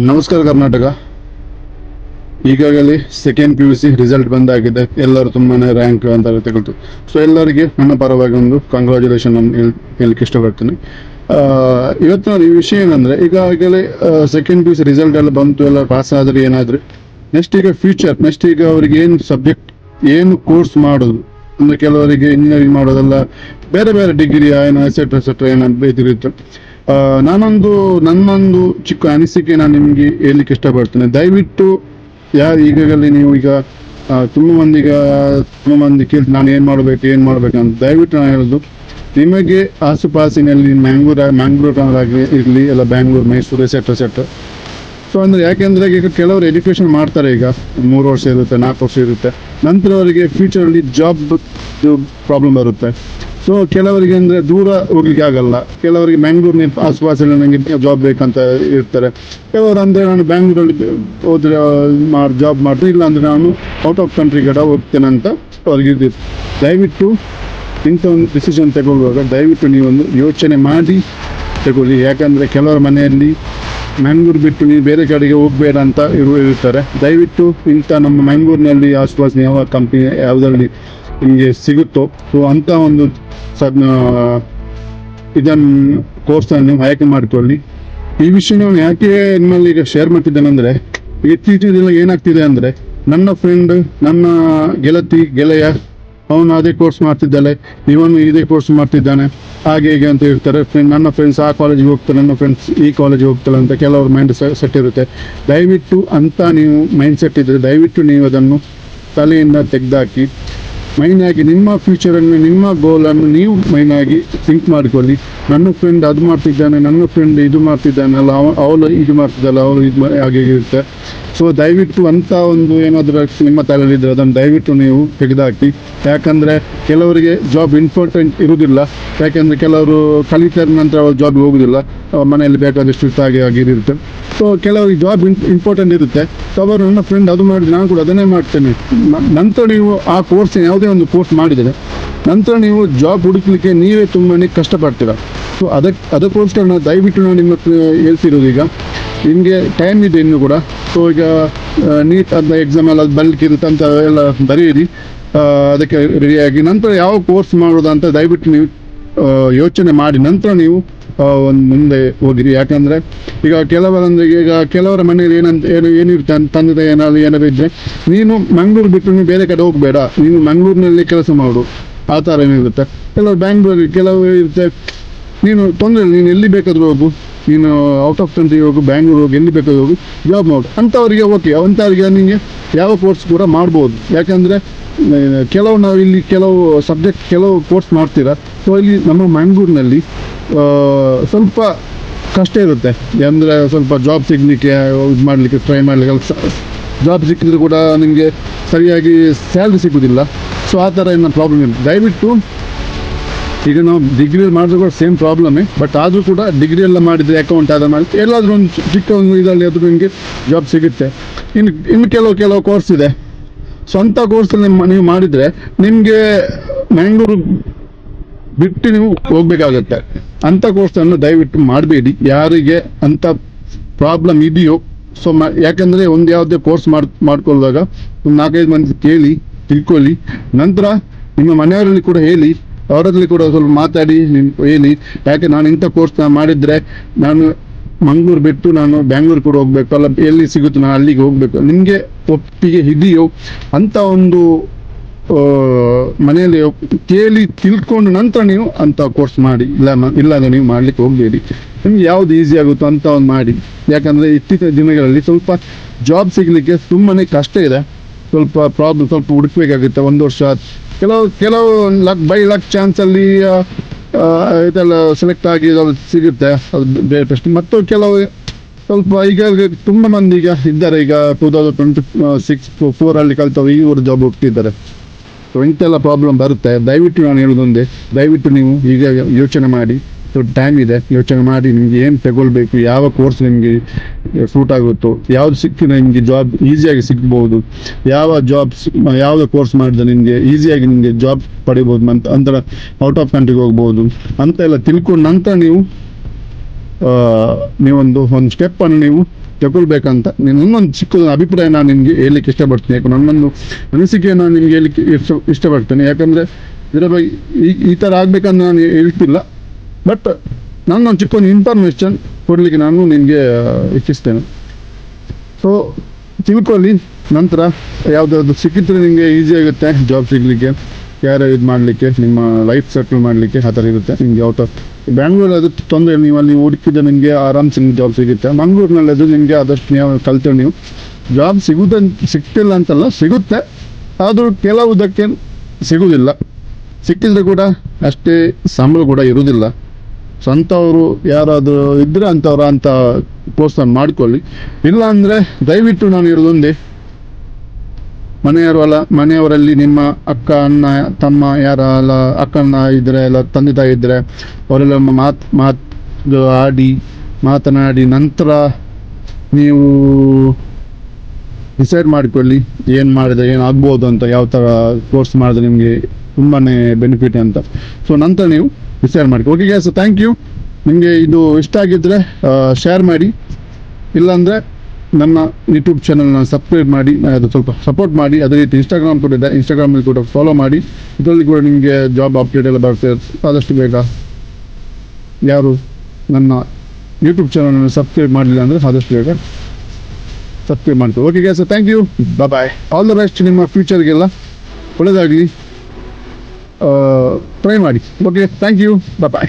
ನಮಸ್ಕಾರ ಕರ್ನಾಟಕ. ಈಗಾಗಲೇ second PUC result ಬಂದಾಗಿದೆ. ಎಲ್ಲರೂ ತುಂಬಾನೇ ರ್ಯಾಂಕ್ ಅಂತ ತೆಗೆದು, ಸೊ ಎಲ್ಲರಿಗೆ ನನ್ನ ಪರವಾಗಿ ಒಂದು ಕಂಗ್ರಾಚುಲೇಷನ್ ಹೇಳಲಿಕ್ಕೆ ಇಷ್ಟಪಡ್ತೀನಿ. ಇವತ್ತಿನ ಈ ವಿಷಯ ಏನಂದ್ರೆ, ಈಗಾಗಲೇ ಸೆಕೆಂಡ್ PUC ರಿಸಲ್ಟ್ ಎಲ್ಲ ಬಂತು, ಎಲ್ಲ ಪಾಸ್ ಆದ್ರೆ ಏನಾದ್ರೆ ನೆಕ್ಸ್ಟ್ ಈಗ ಫ್ಯೂಚರ್, ನೆಕ್ಸ್ಟ್ ಈಗ ಅವರಿಗೆ ಏನು ಸಬ್ಜೆಕ್ಟ್, ಏನು ಕೋರ್ಸ್ ಮಾಡೋದು ಅಂದ್ರೆ, ಕೆಲವರಿಗೆ ಇಂಜಿನಿಯರಿಂಗ್ ಮಾಡೋದಲ್ಲ, ಬೇರೆ ಬೇರೆ ಡಿಗ್ರಿ ಏನೋ ಎಸೆಟ್ರಾ ಏನಾದ್ರು ಇದಿರುತ್ತೆ. ನನ್ನೊಂದು ಚಿಕ್ಕ ಅನಿಸಿಕೆ ನಾನು ನಿಮಗೆ ಹೇಳಲಿಕ್ಕೆ ಇಷ್ಟಪಡ್ತೇನೆ. ದಯವಿಟ್ಟು ಈಗಾಗಲೇ ನೀವು ಈಗ ತುಂಬ ಮಂದಿ ಕೇಳಿ ನಾನು ಏನು ಮಾಡಬೇಕು ಅಂತ. ದಯವಿಟ್ಟು ನಾನು ಹೇಳೋದು, ನಿಮಗೆ ಆಸುಪಾಸಿನಲ್ಲಿ ಮ್ಯಾಂಗ್ಳೂರ್ ಇರಲಿ, ಎಲ್ಲ ಬ್ಯಾಂಗ್ಳೂರ್, ಮೈಸೂರು ಎಸೆಟ್ರಾ. ಸೊ ಅಂದರೆ ಯಾಕೆಂದರೆ ಈಗ ಕೆಲವರು ಎಜುಕೇಷನ್ ಮಾಡ್ತಾರೆ, ಈಗ 3 ವರ್ಷ ಇರುತ್ತೆ, 4 ವರ್ಷ ಇರುತ್ತೆ, ನಂತರ ಅವರಿಗೆ ಫ್ಯೂಚರಲ್ಲಿ ಜಾಬ್ ಪ್ರಾಬ್ಲಮ್ ಬರುತ್ತೆ. ಸೊ ಕೆಲವರಿಗೆ ಅಂದರೆ ದೂರ ಹೋಗ್ಲಿಕ್ಕೆ ಆಗಲ್ಲ, ಕೆಲವರಿಗೆ ಮ್ಯಾಂಗ್ಳೂರ್ನ ಆಸುಪಾಸಲ್ಲಿ ನನಗೆ ಜಾಬ್ ಬೇಕಂತ ಇರ್ತಾರೆ. ಕೆಲವರು ಅಂದರೆ ನಾನು ಬ್ಯಾಂಗ್ಳೂರಲ್ಲಿ ಹೋದರೆ ಜಾಬ್ ಮಾಡ್ತೀನಿ, ಇಲ್ಲ ಅಂದರೆ ನಾನು ಔಟ್ ಆಫ್ ಕಂಟ್ರಿ ಕಡೆ ಹೋಗ್ತೇನೆ ಅಂತ ಅವ್ರಿಗೆ ಇರ್ತಿತ್ತು. ದಯವಿಟ್ಟು ಇಂಥ ಒಂದು ಡಿಸಿಷನ್ ತಗೊಳ್ಳುವಾಗ ದಯವಿಟ್ಟು ನೀವೊಂದು ಯೋಚನೆ ಮಾಡಿ ತಗೊಳ್ಳಿ. ಯಾಕಂದರೆ ಕೆಲವರ ಮನೆಯಲ್ಲಿ ಮ್ಯಾಂಗ್ಳೂರು ಬಿಟ್ಟು ನೀವು ಬೇರೆ ಕಡೆಗೆ ಹೋಗಬೇಡ ಅಂತ ಇರ್ತಾರೆ. ದಯವಿಟ್ಟು ಇಂಥ ನಮ್ಮ ಮ್ಯಾಂಗ್ಳೂರಿನಲ್ಲಿ ಆಸುಪಾಸಿನ ಯಾವ ಕಂಪ್ನಿ ಯಾವುದರಲ್ಲಿ ನಿಮಗೆ ಸಿಗುತ್ತೋ, ಸೊ ಅಂಥ ಒಂದು ಇದನ್ನು ಕೋರ್ಸನ್ನು ನೀವು ಆಯ್ಕೆ ಮಾಡಿಕೊಳ್ಳಿ. ಈ ವಿಷಯ ನಾನು ಯಾಕೆ ನಿಮ್ಮಲ್ಲಿ ಈಗ ಶೇರ್ ಮಾಡ್ತಿದ್ದೇನೆ ಅಂದರೆ, ಇತ್ತೀಚಿನ ಏನಾಗ್ತಿದೆ ಅಂದರೆ, ನನ್ನ ಫ್ರೆಂಡ್, ನನ್ನ ಗೆಳೆಯ ಅವನು ಅದೇ ಕೋರ್ಸ್ ಮಾಡ್ತಿದ್ದಾಳೆ, ಇವನು ಇದೇ ಕೋರ್ಸ್ ಮಾಡ್ತಿದ್ದಾನೆ, ಹಾಗೆ ಹೀಗೆ ಅಂತ ಹೇಳ್ತಾರೆ. ನನ್ನ ಫ್ರೆಂಡ್ಸ್ ಆ ಕಾಲೇಜಿಗೆ ಹೋಗ್ತಾರೆ, ನನ್ನ ಫ್ರೆಂಡ್ಸ್ ಈ ಕಾಲೇಜಿಗೆ ಹೋಗ್ತಾರೆ ಅಂತ ಕೆಲವರು ಮೈಂಡ್ ಸೆಟ್ ಇರುತ್ತೆ. ದಯವಿಟ್ಟು ಅಂತ ನೀವು ಮೈಂಡ್ ಸೆಟ್ ಇದ್ದರೆ ದಯವಿಟ್ಟು ನೀವು ಅದನ್ನು ತಲೆಯಿಂದ ತೆಗೆದಾಕಿ, ಮೈನಾಗಿ ನಿಮ್ಮ ಫ್ಯೂಚರನ್ನು, ನಿಮ್ಮ ಗೋಲನ್ನು ನೀವು ಮೈನಾಗಿ ಥಿಂಕ್ ಮಾಡಿಕೊಳ್ಳಿ. ನನ್ನ ಫ್ರೆಂಡ್ ಅದು ಮಾಡ್ತಿದ್ದಾನೆ, ನನ್ನ ಫ್ರೆಂಡ್ ಇದು ಮಾಡ್ತಿದ್ದಾನಲ್ಲ, ಅವಳು ಇದು ಮಾಡ್ತಿದ್ದಲ್ಲ, ಅವಳು ಇದು ಹಾಗೆ ಇರುತ್ತೆ. ಸೊ ದಯವಿಟ್ಟು ಅಂಥ ಒಂದು ಏನಾದರೂ ನಿಮ್ಮ ತಲೆಯಲ್ಲಿದ್ದರೆ ಅದನ್ನು ದಯವಿಟ್ಟು ನೀವು ತೆಗೆದುಹಾಕಿ. ಯಾಕಂದರೆ ಕೆಲವರಿಗೆ ಜಾಬ್ ಇಂಪಾರ್ಟೆಂಟ್ ಇರುವುದಿಲ್ಲ, ಯಾಕೆಂದರೆ ಕೆಲವರು ಕಲಿತಾದ ನಂತರ ಅವ್ರು ಜಾಬ್ಗೆ ಹೋಗೋದಿಲ್ಲ, ಮನೆಯಲ್ಲಿ ಬೇಕಾದಷ್ಟು ಇರುತ್ತೆ. ಸೊ ಕೆಲವರಿಗೆ ಜಾಬ್ ಇಂಪಾರ್ಟೆಂಟ್ ಇರುತ್ತೆ. ಸೊ ಅವರು ನನ್ನ ಫ್ರೆಂಡ್ ಅದು ಮಾಡಿದ್ರೆ ನಾನು ಕೂಡ ಅದನ್ನೇ ಮಾಡ್ತೇನೆ. ನಂತರ ನೀವು ಆ ಕೋರ್ಸ್ ಯಾವುದೇ ಒಂದು ಕೋರ್ಸ್ ಮಾಡಿದರೆ ನಂತರ ನೀವು ಜಾಬ್ ಹುಡುಕಲಿಕ್ಕೆ ನೀವೇ ತುಂಬಾ ಕಷ್ಟಪಡ್ತೀರ. ಸೊ ಅದಕ್ಕೋಸ್ಕರ ದಯವಿಟ್ಟು ನಾನು ನಿಮ್ಮ ಹೇಳ್ತಿರೋದು, ಈಗ ನಿಮಗೆ ಟೈಮ್ ಇದೆ ಇನ್ನೂ ಕೂಡ. ಸೊ ಈಗ ನೀಟ್ ಅಂತ ಎಕ್ಸಾಮ್ ಎಲ್ಲ ಬರಲಿಕ್ಕೆ ಇರುತ್ತೆ ಅಂತ ಎಲ್ಲ ಬರೆಯಿರಿ, ಅದಕ್ಕೆ ರೆಡಿಯಾಗಿ ನಂತರ ಯಾವ ಕೋರ್ಸ್ ಮಾಡೋದು ಅಂತ ದಯವಿಟ್ಟು ನೀವು ಯೋಚನೆ ಮಾಡಿ ನಂತರ ನೀವು ಒಂದು ಮುಂದೆ ಹೋಗಿರಿ. ಯಾಕಂದರೆ ಈಗ ಕೆಲವರ ಮನೆಯಲ್ಲಿ ಏನಿರುತ್ತೆ, ತಂದೆ ಏನಾದ್ರು ಇದ್ದರೆ, ನೀನು ಮಂಗಳೂರು ಬಿಟ್ಟು ನೀವು ಬೇರೆ ಕಡೆ ಹೋಗಬೇಡ, ನೀನು ಮಂಗಳೂರಿನಲ್ಲಿ ಕೆಲಸ ಮಾಡು, ಆ ಥರ ಏನಿರುತ್ತೆ. ಕೆಲವರು ಬ್ಯಾಂಗ್ಳೂರಲ್ಲಿ, ಕೆಲವು ಇರುತ್ತೆ, ನೀನು ತೊಂದರೆ, ನೀನು ಎಲ್ಲಿ ಬೇಕಾದರೂ ಹೋಗು, ನೀನು ಔಟ್ ಆಫ್ ಕಂಟ್ರಿ ಹೋಗು, ಬ್ಯಾಂಗ್ಳೂರು ಹೋಗಿ, ಎಲ್ಲಿ ಬೇಕಾದ್ರೂ ಹೋಗು, ಜಾಬ್ ಮಾಡು ಅಂಥವ್ರಿಗೆ ಓಕೆ. ಅಂಥವ್ರಿಗೆ ನಿಮಗೆ ಯಾವ ಕೋರ್ಸ್ ಕೂಡ ಮಾಡ್ಬೋದು. ಯಾಕಂದರೆ ನಾವು ಇಲ್ಲಿ ಕೆಲವು ಕೋರ್ಸ್ ಮಾಡ್ತೀರಾ. ಸೊ ಇಲ್ಲಿ ನಮ್ಮ ಮ್ಯಾಂಗ್ಳೂರಿನಲ್ಲಿ ಸ್ವಲ್ಪ ಕಷ್ಟ ಇರುತ್ತೆ, ಅಂದರೆ ಸ್ವಲ್ಪ ಜಾಬ್ ಸಿಗಲಿಕ್ಕೆ, ಇದು ಮಾಡಲಿಕ್ಕೆ ಟ್ರೈ ಮಾಡಲಿಕ್ಕೆ, ಜಾಬ್ ಸಿಕ್ಕಿದ್ರು ಕೂಡ ನಿಮಗೆ ಸರಿಯಾಗಿ ಸ್ಯಾಲ್ರಿ ಸಿಗೋದಿಲ್ಲ. ಸೊ ಆ ಥರ ಏನೋ ಪ್ರಾಬ್ಲಮ್ ಇರುತ್ತೆ. ದಯವಿಟ್ಟು ಈಗ ನಾವು ಡಿಗ್ರಿಯಲ್ಲಿ ಮಾಡಿದ್ರು ಕೂಡ ಸೇಮ್ ಪ್ರಾಬ್ಲಮ್ಮೇ, ಬಟ್ ಆದರೂ ಕೂಡ ಡಿಗ್ರಿ ಎಲ್ಲ ಮಾಡಿದರೆ, ಅಕೌಂಟ್ ಆದ ಮಾಡಿ ಎಲ್ಲಾದರೂ ಒಂದು ಚಿಕ್ಕ ಒಂದು ಇದರಲ್ಲಿ ಆದರೂ ನಿಮಗೆ ಜಾಬ್ ಸಿಗುತ್ತೆ. ಇನ್ನು ಕೆಲವು ಕೋರ್ಸ್ ಇದೆ, ಸ್ವಂತ ಕೋರ್ಸಲ್ಲಿ ನೀವು ಮಾಡಿದರೆ ನಿಮಗೆ ಮ್ಯಾಂಗ್ಳೂರು ಬಿಟ್ಟು ನೀವು ಹೋಗ್ಬೇಕಾಗತ್ತೆ. ಅಂಥ ಕೋರ್ಸನ್ನು ದಯವಿಟ್ಟು ಮಾಡಬೇಡಿ, ಯಾರಿಗೆ ಅಂಥ ಪ್ರಾಬ್ಲಮ್ ಇದೆಯೋ. ಸೊ ಯಾಕಂದರೆ ಒಂದು ಯಾವುದೇ ಕೋರ್ಸ್ ಮಾಡ್ಕೊಳ್ಳುವಾಗ ಒಂದು 4-5 ಮಂದಿ ಕೇಳಿ ತಿಳ್ಕೊಳ್ಳಿ, ನಂತರ ನಿಮ್ಮ ಮನೆಯವರಲ್ಲಿ ಕೂಡ ಹೇಳಿ, ಅವರಲ್ಲಿ ಕೂಡ ಸ್ವಲ್ಪ ಮಾತಾಡಿ ಹೇಳಿ, ಯಾಕೆ ನಾನು ಇಂಥ ಕೋರ್ಸ್ ಮಾಡಿದರೆ ನಾನು ಮಂಗಳೂರು ಬಿಟ್ಟು ನಾನು ಬ್ಯಾಂಗ್ಳೂರು ಕೂಡ ಹೋಗ್ಬೇಕು, ಅಲ್ಲ ಎಲ್ಲಿ ಸಿಗುತ್ತೆ ನಾನು ಅಲ್ಲಿಗೆ ಹೋಗಬೇಕು, ನಿಮಗೆ ಒಪ್ಪಿಗೆ ಇದೆಯೋ ಅಂತ ಒಂದು ಮನೆಯಲ್ಲಿ ಕೇಳಿ ತಿಳ್ಕೊಂಡು ನಂತರ ನೀವು ಅಂಥ ಕೋರ್ಸ್ ಮಾಡಿ. ಇಲ್ಲಾಂದ್ರೆ ನೀವು ಮಾಡಲಿಕ್ಕೆ ಹೋಗಬೇಡಿ. ನಿಮ್ಗೆ ಯಾವುದು ಈಸಿ ಆಗುತ್ತೋ ಅಂತ ಒಂದು ಮಾಡಿ. ಯಾಕಂದರೆ ಇತ್ತೀಚಿನ ದಿನಗಳಲ್ಲಿ ಸ್ವಲ್ಪ ಜಾಬ್ ಸಿಗಲಿಕ್ಕೆ ತುಂಬಾ ಕಷ್ಟ ಇದೆ, ಸ್ವಲ್ಪ ಹುಡುಕಬೇಕಾಗುತ್ತೆ. 1 ವರ್ಷ ಕೆಲವು ಲಕ್ ಚಾನ್ಸಲ್ಲಿ ಇದೆಲ್ಲ ಸೆಲೆಕ್ಟ್ ಆಗಿ ಸಿಗುತ್ತೆ, ಅದು ಬೇರೆ ಪ್ರಶ್ನೆ. ಮತ್ತು ಕೆಲವು ಸ್ವಲ್ಪ ಈಗ ತುಂಬ ಮಂದಿ ಈಗ ಇದ್ದಾರೆ, ಈಗ 2026-4 ಕಲಿತವ್ರು ಇವರು ಜಾಬ್ ಹೋಗ್ತಿದ್ದಾರೆ. ಸೊ ಇಂಥೆಲ್ಲ ಪ್ರಾಬ್ಲಮ್ ಬರುತ್ತೆ. ದಯವಿಟ್ಟು ನಾನು ಹೇಳೋದೊಂದೇ, ದಯವಿಟ್ಟು ನೀವು ಈಗ ಯೋಚನೆ ಮಾಡಿ, ಟೈಮ್ ಇದೆ, ಯೋಚನೆ ಮಾಡಿ ನಿಮಗೆ ಏನು ತಗೊಳ್ಬೇಕು, ಯಾವ ಕೋರ್ಸ್ ನಿಮಗೆ ಸೂಟ್ ಆಗುತ್ತೋ, ಯಾವ್ದು ಸಿಕ್ಕಿದ್ರೆ ನಿಮಗೆ ಜಾಬ್ ಈಸಿಯಾಗಿ ಸಿಗ್ಬೋದು, ಯಾವ ಕೋರ್ಸ್ ಮಾಡಿದ್ರೆ ನಿಮಗೆ ಈಸಿಯಾಗಿ ನಿಮಗೆ ಜಾಬ್ ಪಡಿಬೋದು, ಅಂತರ ಔಟ್ ಆಫ್ ಕಂಟ್ರಿಗೆ ಹೋಗ್ಬೋದು ಅಂತ ಎಲ್ಲ ತಿಳ್ಕೊಂಡು ನಂತರ ನೀವೊಂದು ಸ್ಟೆಪ್ಪನ್ನು ನೀವು ತಗೊಳ್ಬೇಕಂತ ನನ್ನೊಂದು ಚಿಕ್ಕದೊಂದು ಅಭಿಪ್ರಾಯ ನಾನು ನಿಮಗೆ ಹೇಳಲಿಕ್ಕೆ ಇಷ್ಟಪಡ್ತೀನಿ. ಯಾಕೆ ನನ್ನೊಂದು ಅನಿಸಿಕೆ ನಾನು ನಿಮಗೆ ಹೇಳಲಿಕ್ಕೆ ಇಷ್ಟಪಡ್ತೇನೆ. ಯಾಕಂದರೆ ಇದರ ಬಗ್ಗೆ ಈ ಥರ ಆಗಬೇಕಂತ ನಾನು ಹೇಳ್ತಿಲ್ಲ, ಬಟ್ ನನ್ನೊಂದು ಚಿಕ್ಕೊಂದು ಇನ್ಫಾರ್ಮೇಷನ್ ಕೊಡಲಿಕ್ಕೆ ನಾನು ನಿಮಗೆ ಇಚ್ಛಿಸ್ತೇನೆ. ಸೊ ತಿಳ್ಕೊಳ್ಳಿ, ನಂತರ ಯಾವುದಾದ್ರು ಸಿಕ್ಕಿದ್ರೆ ನಿಮಗೆ ಈಸಿ ಆಗುತ್ತೆ ಜಾಬ್ ಸಿಗಲಿಕ್ಕೆ, ಕ್ಯಾರಿಯರ್ ಇದು ಮಾಡಲಿಕ್ಕೆ, ನಿಮ್ಮ ಲೈಫ್ ಸೆಟಲ್ ಮಾಡಲಿಕ್ಕೆ ಆ ಥರ ಇರುತ್ತೆ. ನಿಮಗೆ ಔಟ್ ಆಫ್ ಬ್ಯಾಂಗ್ಳೂರಲ್ಲಿ ಅದು ತೊಂದರೆ, ನೀವು ಅಲ್ಲಿ ಹುಡುಕಿದ್ರೆ ನಿಮಗೆ ಆರಾಮ್ಸೆ ನಿಮ್ಗೆ ಜಾಬ್ ಸಿಗುತ್ತೆ. ಮಂಗಳೂರಿನಲ್ಲಿ ಅದು ನಿಮಗೆ ಆದಷ್ಟು ನೀವು ಕಲ್ತೇವೆ, ನೀವು ಜಾಬ್ ಸಿಗ್ತಿಲ್ಲ ಅಂತಲ್ಲ, ಸಿಗುತ್ತೆ, ಆದರೂ ಕೆಲವುದಕ್ಕೆ ಸಿಗುವುದಿಲ್ಲ. ಸಿಕ್ಕಿದ್ರೆ ಕೂಡ ಅಷ್ಟೇ ಸಂಬಳ ಕೂಡ ಇರುವುದಿಲ್ಲ. ಸ್ವಂತವರು ಯಾರಾದರೂ ಇದ್ದರೆ ಅಂಥ ಪ್ರೋತ್ಸಾಹ ಮಾಡಿಕೊಳ್ಳಿ. ಇಲ್ಲ ಅಂದರೆ ದಯವಿಟ್ಟು ನಾನು ಇರೋದೊಂದೇ, ಮನೆಯವರಲ್ಲಿ ನಿಮ್ಮ ಅಕ್ಕ ಅಣ್ಣ ತಮ್ಮ ಯಾರೆಲ್ಲ ಅಕ್ಕನ ಇದ್ದರೆ ಎಲ್ಲ ತಂದೆ ತಾಯಿ ಇದ್ದರೆ ಅವರೆಲ್ಲ ಮಾತನಾಡಿ ನಂತರ ನೀವು ಡಿಸೈಡ್ ಮಾಡಿಕೊಳ್ಳಿ ಏನು ಮಾಡಿದ್ರೆ ಏನಾಗ್ಬೋದು ಅಂತ, ಯಾವ ಥರ ಕೋರ್ಸ್ ಮಾಡಿದ್ರೆ ನಿಮಗೆ ತುಂಬಾ ಬೆನಿಫಿಟ್ ಅಂತ. ಸೊ ನಂತರ ನೀವು ಡಿಸೈಡ್ ಮಾಡಿ. Okay guys, thank you. ನಿಮಗೆ ಇದು ಇಷ್ಟ ಆಗಿದ್ದರೆ ಶೇರ್ ಮಾಡಿ, ಇಲ್ಲಾಂದರೆ ನನ್ನ ಯೂಟ್ಯೂಬ್ ಚಾನಲ್ನ ಸಬ್ಸ್ಕ್ರೈಬ್ ಮಾಡಿ, ಅದು ಸ್ವಲ್ಪ ಸಪೋರ್ಟ್ ಮಾಡಿ. ಅದೇ ರೀತಿ ಇನ್ಸ್ಟಾಗ್ರಾಮ್ ಕೂಡ ಇದೆ, ಇನ್ಸ್ಟಾಗ್ರಾಮಲ್ಲಿ ಕೂಡ ಫಾಲೋ ಮಾಡಿ. ಇದರಲ್ಲಿ ಕೂಡ ನಿಮಗೆ ಜಾಬ್ ಅಪ್ಡೇಟ್ ಎಲ್ಲ ಬರ್ತದೆ ಆದಷ್ಟು ಬೇಗ. ಯಾರು ನನ್ನ ಯೂಟ್ಯೂಬ್ ಚಾನಲ್ನ ಸಬ್ಸ್ಕ್ರೈಬ್ ಮಾಡಲಿಲ್ಲ ಅಂದರೆ ಆದಷ್ಟು ಬೇಗ ಸಬ್ಸ್ಕ್ರೈಬ್ ಮಾಡ್ತೀವಿ. Okay guys, thank you, bye. All the best ನಿಮ್ಮ ಫ್ಯೂಚರ್ಗೆಲ್ಲ ಒಳ್ಳೆಯದಾಗಲಿ, ಟ್ರೈ ಮಾಡಿ. Okay, thank you, bye.